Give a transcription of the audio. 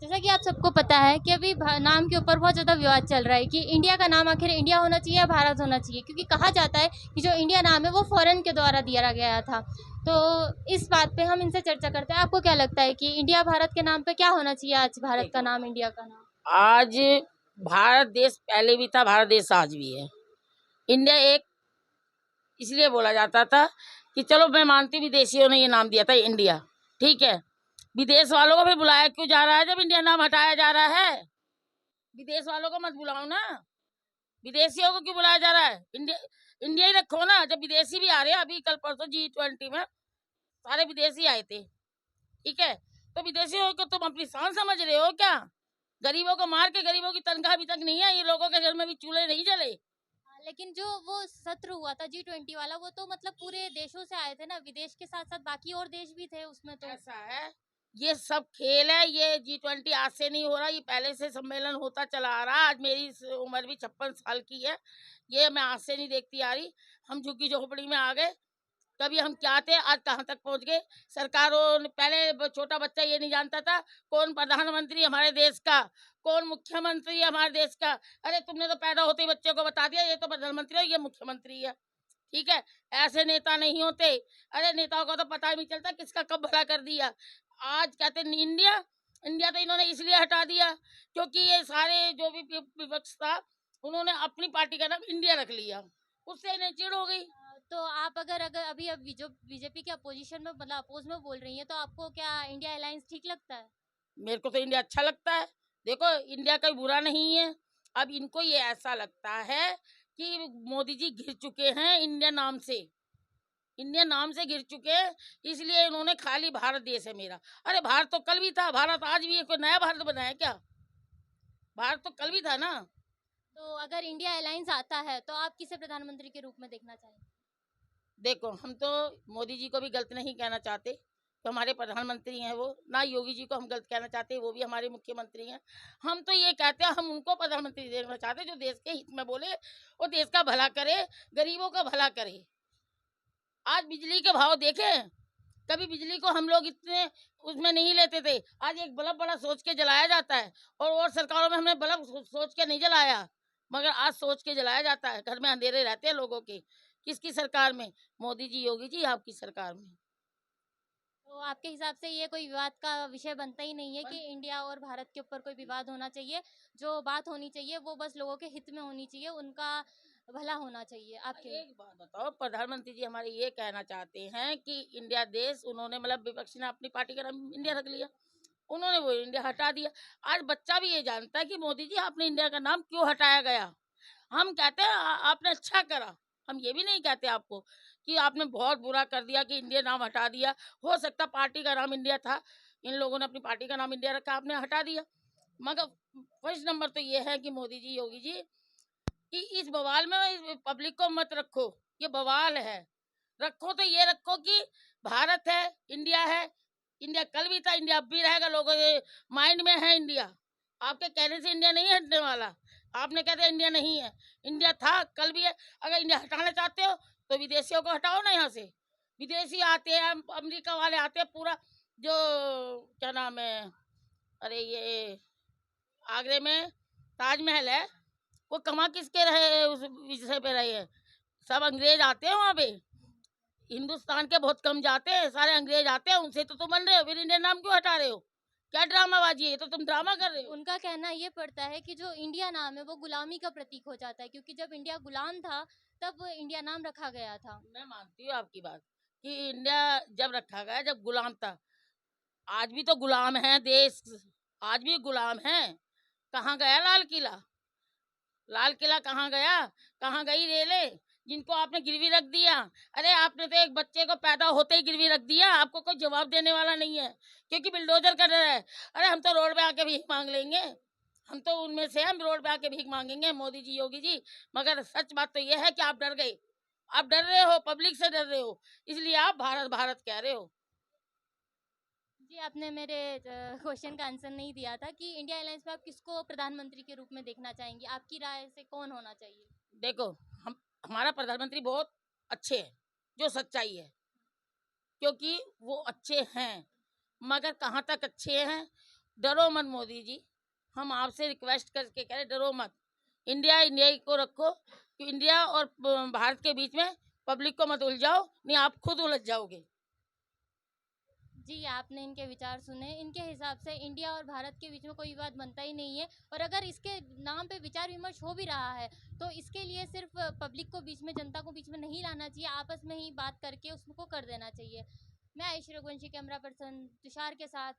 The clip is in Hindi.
जैसा कि आप सबको पता है कि अभी नाम के ऊपर बहुत ज़्यादा विवाद चल रहा है कि इंडिया का नाम आखिर इंडिया होना चाहिए या भारत होना चाहिए, क्योंकि कहा जाता है कि जो इंडिया नाम है वो फॉरेन के द्वारा दिया गया था। तो इस बात पे हम इनसे चर्चा करते हैं। आपको क्या लगता है कि इंडिया भारत के नाम पे क्या होना चाहिए, आज भारत का देखो, नाम, इंडिया का नाम? आज भारत देश पहले भी था, भारत देश आज भी है। इंडिया एक इसलिए बोला जाता था कि चलो मैं मानती विदेशियों ने ये नाम दिया था इंडिया, ठीक है। विदेश वालों को भी बुलाया क्यों जा रहा है जब इंडिया नाम हटाया जा रहा है? विदेश वालों को मत बुलाओ ना, विदेशियों को क्यों बुलाया जा रहा है? इंडिया इंडिया ही रखो ना। जब विदेशी भी आ रहे हैं, अभी कल परसों G20 में सारे विदेशी आए थे, ठीक है। तो विदेशियों को तुम अपनी शान समझ रहे हो क्या? गरीबों को मार के गरीबों की तनख्वाह अभी तक नहीं आई, ये लोगों के घर में भी चूल्हे नहीं जले। हाँ, लेकिन जो वो सत्र हुआ था G20 वाला, वो तो मतलब पूरे देशों से आए थे ना, विदेश के साथ साथ बाकी और देश भी थे उसमें तो। ऐसा है, ये सब खेल है। ये G20 आज से नहीं हो रहा, ये पहले से सम्मेलन होता चला आ रहा। आज मेरी उम्र भी 56 साल की है, ये मैं आज से नहीं देखती आ रही। हम झुग्गी झोपड़ी में आ गए, कभी हम क्या थे, आज कहाँ तक पहुंच गए। सरकारों ने पहले छोटा बच्चा ये नहीं जानता था कौन प्रधानमंत्री हमारे देश का, कौन मुख्यमंत्री है हमारे देश का। अरे तुमने तो पैदा होते ही बच्चे को बता दिया ये तो प्रधानमंत्री है, ये मुख्यमंत्री है, ठीक है। ऐसे नेता नहीं होते। अरे नेताओं को तो पता ही नहीं चलता किसका कब भला कर दिया। आज कहते हैं इंडिया, इंडिया तो इन्होंने इसलिए हटा दिया क्योंकि ये सारे जो भी विपक्ष था, उन्होंने अपनी पार्टी का नाम इंडिया रख लिया, उससे इन्हें चिढ़ हो गई। तो आप अगर अगर अभी अब जो बीजेपी के अपोजिशन में, मतलब अपोज में बोल रही हैं, तो आपको क्या इंडिया अलायंस ठीक लगता है? मेरे को तो इंडिया अच्छा लगता है। देखो, इंडिया कोई बुरा नहीं है। अब इनको ये ऐसा लगता है कि मोदी जी घिर चुके हैं इंडिया नाम से, इंडिया नाम से गिर चुके हैं, इसलिए इन्होंने खाली भारत देश है मेरा। अरे भारत तो कल भी था, भारत आज भी है, कोई नया भारत बना है क्या? भारत तो कल भी था ना। तो अगर इंडिया अलायंस आता है तो आप किसे प्रधानमंत्री के रूप में देखना चाहेंगे? देखो, हम तो मोदी जी को भी गलत नहीं कहना चाहते, तो हमारे प्रधानमंत्री हैं वो, ना योगी जी को हम गलत कहना चाहते, वो भी हमारे मुख्यमंत्री हैं। हम तो ये कहते हैं, हम उनको प्रधानमंत्री देखना चाहते हैं जो देश के हित में बोले और देश का भला करे, गरीबों का भला करे। आज बिजली के भाव देखें, कभी बिजली को हम लोग इतने उसमें नहीं लेते थे। आज एक बल्ब बड़ा सोच के जलाया जाता है, और सरकारों में हमने बल्ब सोच के नहीं जलाया, मगर आज सोच के जलाया जाता है। घर में अंधेरे रहते हैं लोगों के। किसकी सरकार में? मोदी जी, योगी जी, आपकी सरकार में। तो आपके हिसाब से ये कोई विवाद का विषय बनता ही नहीं है कि इंडिया और भारत के ऊपर कोई विवाद होना चाहिए? जो बात होनी चाहिए वो बस लोगों के हित में होनी चाहिए, उनका भला होना चाहिए आपके? एक बात बताओ, प्रधानमंत्री जी हमारे ये कहना चाहते हैं कि इंडिया देश, उन्होंने मतलब विपक्ष ने अपनी पार्टी का नाम इंडिया रख लिया, उन्होंने वो इंडिया हटा दिया। आज बच्चा भी ये जानता है कि मोदी जी आपने इंडिया का नाम क्यों हटाया गया। हम कहते हैं आपने अच्छा करा। हम ये भी नहीं कहते आपको कि आपने बहुत बुरा कर दिया कि इंडिया नाम हटा दिया। हो सकता पार्टी का नाम इंडिया था, इन लोगों ने अपनी पार्टी का नाम इंडिया रखा, आपने हटा दिया। मगर फर्स्ट नंबर तो ये है कि मोदी जी, योगी जी, कि इस बवाल में पब्लिक को मत रखो। ये बवाल है, रखो तो ये रखो कि भारत है, इंडिया है। इंडिया कल भी था, इंडिया अब भी रहेगा, लोगों के माइंड में है इंडिया। आपके कहने से इंडिया नहीं हटने वाला। आपने कहते इंडिया नहीं है, इंडिया था, कल भी है। अगर इंडिया हटाना चाहते हो तो विदेशियों को हटाओ ना यहाँ से। विदेशी आते हैं, अमेरिका वाले आते हैं, पूरा जो क्या नाम है, अरे ये आगरे में ताजमहल है, वो कमा किसके रहे, उस विषय पे रहे हैं। सब अंग्रेज आते हैं वहाँ पे, हिंदुस्तान के बहुत कम जाते हैं, सारे अंग्रेज आते हैं, उनसे तो तुम बन रहे हो, फिर इंडियन नाम क्यों हटा रहे हो? क्या ड्रामाबाजी है, ये तो तुम ड्रामा कर रहे हो। उनका कहना ये पड़ता है कि जो इंडिया नाम है वो गुलामी का प्रतीक हो जाता है, क्योंकि जब इंडिया गुलाम था तब इंडिया नाम रखा गया था। मैं मानती हूँ आपकी बात कि इंडिया जब रखा गया, जब गुलाम था, आज भी तो गुलाम है देश, आज भी गुलाम है। कहाँ गया लाल किला? लाल किला कहाँ गया? कहाँ गई रेलें जिनको आपने गिरवी रख दिया? अरे आपने तो एक बच्चे को पैदा होते ही गिरवी रख दिया, आपको कोई जवाब देने वाला नहीं है, क्योंकि बिल्डोजर कर रहा है। अरे हम तो रोड पे आके भीख मांग लेंगे, हम तो उनमें से, हम रोड पे आके भीख मांगेंगे, मोदी जी, योगी जी। मगर सच बात तो यह है कि आप डर गए, आप डर रहे हो, पब्लिक से डर रहे हो, इसलिए आप भारत भारत कह रहे हो। जी, आपने मेरे क्वेश्चन का आंसर नहीं दिया था कि इंडिया अलायंस में आप किसको प्रधानमंत्री के रूप में देखना चाहेंगी? आपकी राय से कौन होना चाहिए? देखो, हम हमारा प्रधानमंत्री बहुत अच्छे हैं, जो सच्चाई है, क्योंकि वो अच्छे हैं, मगर कहाँ तक अच्छे हैं डरो मत मोदी जी, हम आपसे रिक्वेस्ट करके कह रहे डरो मत। इंडिया इंडिया ही को रखो कि इंडिया और भारत के बीच में पब्लिक को मत उलझाओ, नहीं आप खुद उलझ जाओगे। जी, आपने इनके विचार सुने। इनके हिसाब से इंडिया और भारत के बीच में कोई विवाद बनता ही नहीं है, और अगर इसके नाम पे विचार विमर्श हो भी रहा है तो इसके लिए सिर्फ पब्लिक को बीच में, जनता को बीच में नहीं लाना चाहिए, आपस में ही बात करके उसको कर देना चाहिए। मैं आयुषी रघुवंशी, कैमरा पर्सन तुषार के साथ।